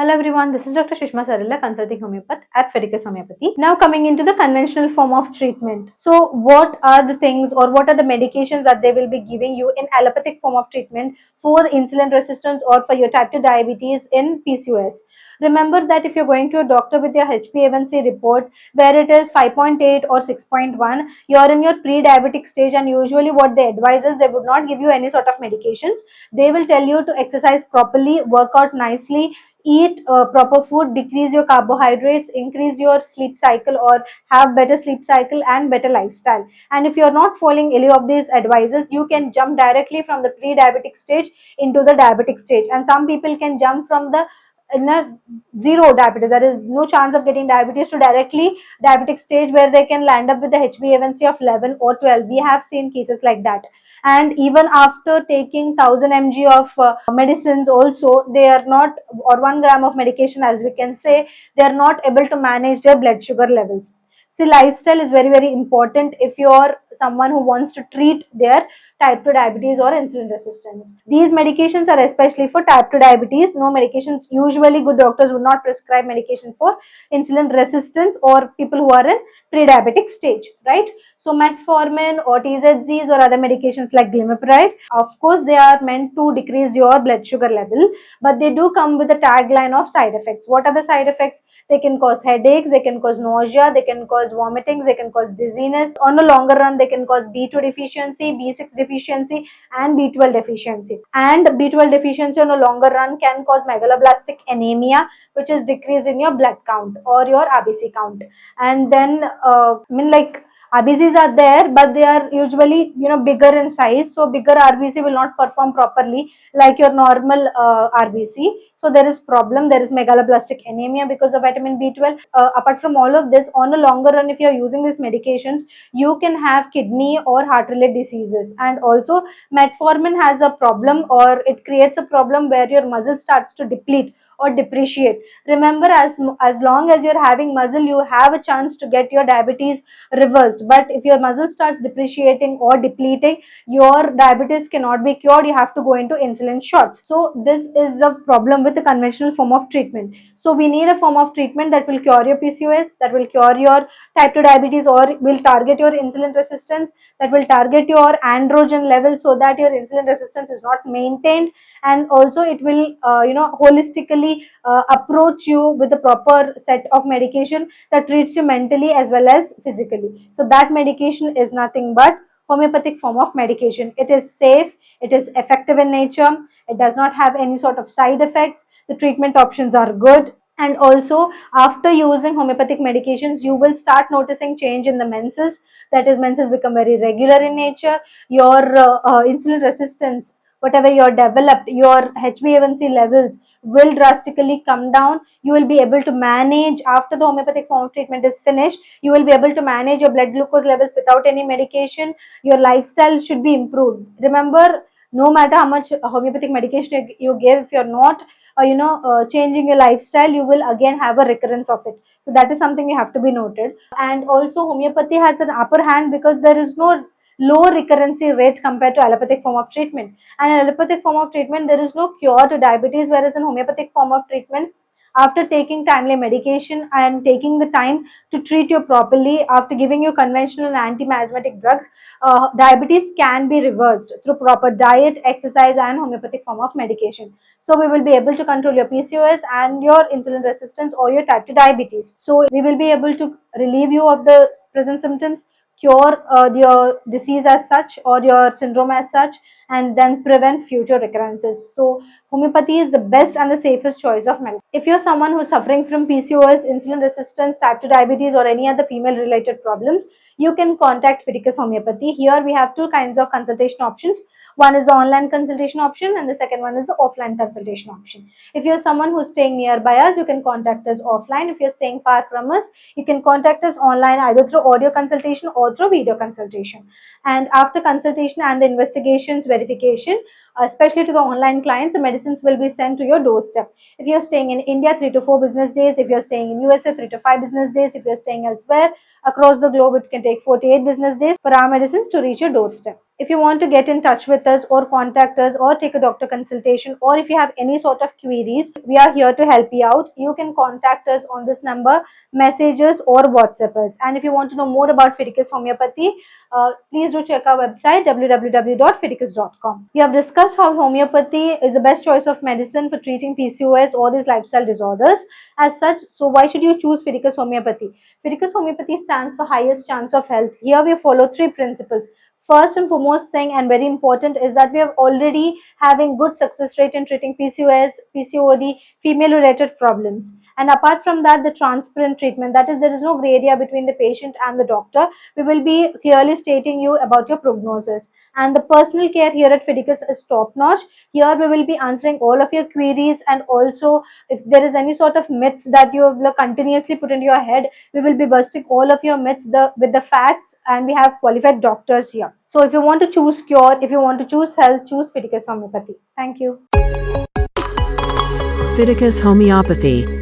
Hello everyone, this is Dr. Shishma Sarilla, consulting homeopath at Fidicus Homeopathy. Now coming into the conventional form of treatment. So what are the things or what are the medications that they will be giving you in allopathic form of treatment for insulin resistance or for your type 2 diabetes in PCOS? Remember that if you're going to a doctor with your HbA1c report where it is 5.8 or 6.1, you're in your pre-diabetic stage, and usually what they advise is they would not give you any sort of medications. They will tell you to exercise properly, work out nicely, eat proper food, decrease your carbohydrates, increase your sleep cycle or have better sleep cycle and better lifestyle. And if you're not following any of these advices, you can jump directly from the pre-diabetic stage into the diabetic stage. And some people can jump from the in a zero diabetes, there is no chance of getting diabetes, to directly diabetic stage where they can land up with the HbA1c of 11 or 12. We have seen cases like that. And even after taking 1000 mg of medicines also, they are not, or 1 gram of medication as we can say, they are not able to manage their blood sugar levels. See, lifestyle is very important if you are someone who wants to treat their type 2 diabetes or insulin resistance. These medications are especially for type 2 diabetes. No medications, usually good doctors would not prescribe medication for insulin resistance or people who are in pre-diabetic stage, right? So metformin or TZZs or other medications like glimepiride, of course they are meant to decrease your blood sugar level, but they do come with a tagline of side effects. What are the side effects? They can cause headaches, they can cause nausea, they can cause vomitings, they can cause dizziness. On a longer run, they can cause B2 deficiency, B6 deficiency, and B12 deficiency. And B12 deficiency on a longer run can cause megaloblastic anemia, which is decrease in your blood count or your RBC count. And then, RBCs are there, but they are usually bigger in size. So bigger RBC will not perform properly like your normal RBC. So there is problem. There is megaloblastic anemia because of vitamin B12. Apart from all of this, on a longer run, if you are using these medications, you can have kidney or heart-related diseases. And also, metformin has a problem, or it creates a problem where your muscle starts to deplete or depreciate. Remember, as long as you're having muscle, you have a chance to get your diabetes reversed. But if your muscle starts depreciating or depleting, your diabetes cannot be cured. You have to go into insulin shots. So this is the problem with the conventional form of treatment. So we need a form of treatment that will cure your PCOS, that will cure your type 2 diabetes, or will target your insulin resistance, that will target your androgen level so that your insulin resistance is not maintained. And also it will holistically approach you with a proper set of medication that treats you mentally as well as physically. So that medication is nothing but homeopathic form of medication. It is safe, it is effective in nature, it does not have any sort of side effects, the treatment options are good. And also, after using homeopathic medications, you will start noticing change in the menses. That is, menses become very regular in nature. Your insulin resistance, whatever you developed, your HbA1c levels will drastically come down. You will be able to manage, after the homeopathic form of treatment is finished, you will be able to manage your blood glucose levels without any medication. Your lifestyle should be improved. Remember, no matter how much homeopathic medication you give, if you're not changing your lifestyle, you will again have a recurrence of it. So that is something you have to be noted. And also, homeopathy has an upper hand because there is no low recurrency rate compared to allopathic form of treatment. And in allopathic form of treatment, there is no cure to diabetes, whereas in homeopathic form of treatment, after taking timely medication and taking the time to treat you properly, after giving you conventional and anti-miasmatic drugs, diabetes can be reversed through proper diet, exercise, and homeopathic form of medication. So we will be able to control your PCOS and your insulin resistance or your type 2 diabetes. So we will be able to relieve you of the present symptoms, cure your disease as such or your syndrome as such, and then prevent future recurrences. So homeopathy is the best and the safest choice of medicine. If you're someone who's suffering from PCOS, insulin resistance, type 2 diabetes, or any other female related problems, you can contact Fidicus Homeopathy. Here we have two kinds of consultation options. One is the online consultation option and the second one is the offline consultation option. If you're someone who's staying nearby us, you can contact us offline. If you're staying far from us, you can contact us online either through audio consultation or through video consultation. And after consultation and the investigations verification, especially to the online clients, the medicines will be sent to your doorstep. If you're staying in India, 3 to 4 business days. If you're staying in USA, 3 to 5 business days. If you're staying elsewhere across the globe, it can take 48 business days for our medicines to reach your doorstep. If you want to get in touch with us or contact us or take a doctor consultation, or if you have any sort of queries, we are here to help you out. You can contact us on this number, messages or WhatsApp us. And if you want to know more about Fidicus Homeopathy, please do check our website www.fidicus.com. We have discussed how homeopathy is the best choice of medicine for treating PCOS or these lifestyle disorders. As such, so why should you choose Fidicus Homeopathy? Fidicus Homeopathy stands for highest chance of health. Here we follow 3 principles. First and foremost thing, and very important, is that we are already having good success rate in treating PCOS, PCOD, female related problems. And apart from that, the transparent treatment, that is, there is no gray area between the patient and the doctor. We will be clearly stating you about your prognosis. And the personal care here at Fidicus is top notch. Here we will be answering all of your queries, and also if there is any sort of myths that you have continuously put into your head, we will be busting all of your myths with the facts, and we have qualified doctors here. So if you want to choose cure, if you want to choose health, choose Fidicus Homeopathy. Thank you. Fidicus Homeopathy.